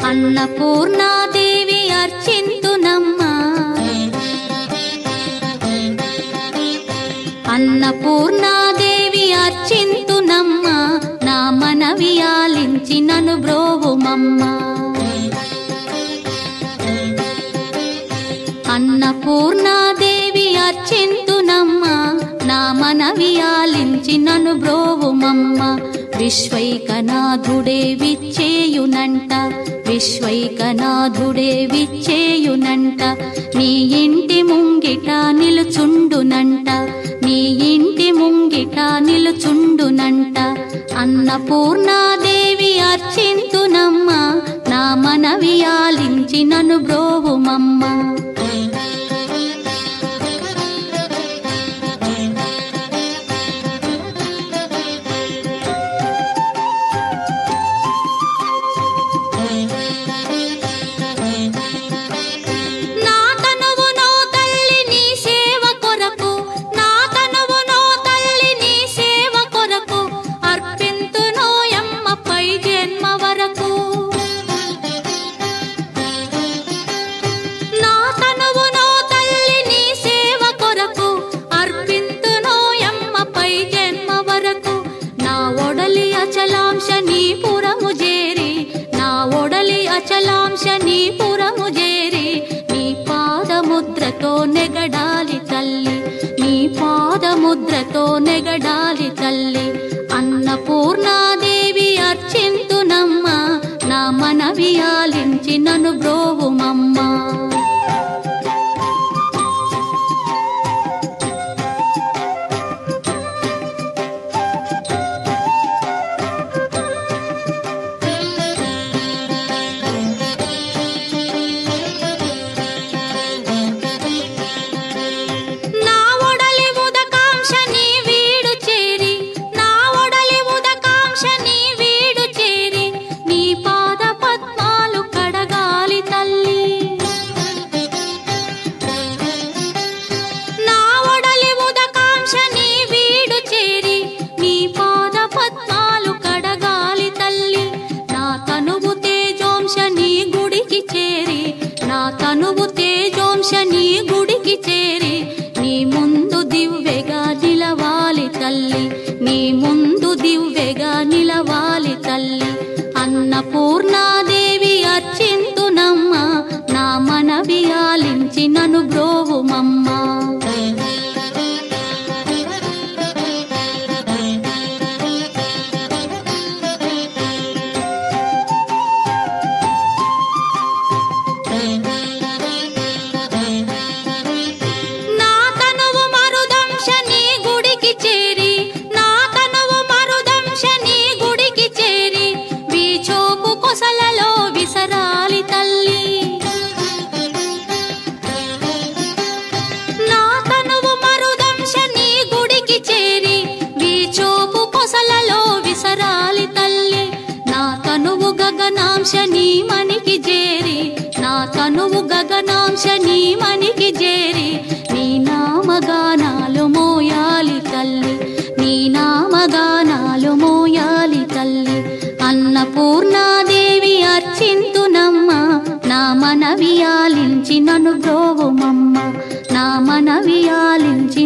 అన్నపూర్ణాదేవి అర్చింతునమ్మా, అన్నపూర్ణాదేవి అర్చింతునమ్మా, నా మనవి ఆలించి నన్ను బ్రోవుమమ్మా. అన్నపూర్ణాదేవి అర్చింతునమ్మా, నా మనవి ఆలించి నన్ను బ్రోవుమమ్మా. విశ్వైకనాథుడే విచ్చేయునంట, విశ్వైకనాథుడే విచ్చేయునంట, నీ ఇంటి ముంగిట నిలుచుండునంట, నీ ఇంటి ముంగిట నిలుచుండునంట. అన్నపూర్ణాదేవి అర్చింతునమ్మా, నా మనవి ఆలించి నన్ను బ్రోవుమమ్మా. అచలాంశనీపురము చేరి నీ పాదముద్రతో నెగడాలి తల్లి, నీ పాదముద్రతో నెగడాలి తల్లి. అన్నపూర్ణాదేవి అర్చింతునమ్మా, నా మనవి ఆలించి నన్ను బ్రోవుమమ్మా. తనువు తేజోంశని గుడికి చేరి నీ ముందు దివ్వెగా నిలవాలి తల్లి, నీ ముందు దివ్వెగా నిలవాలి తల్లి. అన్నపూర్ణాదేవి అర్చింతునమ్మా, నా మనవి ఆలించి నన్ను బ్రోవుమమ్మా. గగనాంశని మనికి చేరి, నా తనువు గగనాంశని మనికి చేరి నీ నామగానాలు మోయాలి తల్లి, నీ నామగానాలు మోయాలి తల్లి. అన్నపూర్ణాదేవి అర్చింతునమ్మా, నా మనవి ఆలించి నన్ను బ్రోవుమమ్మా, నా మనవి ఆలించి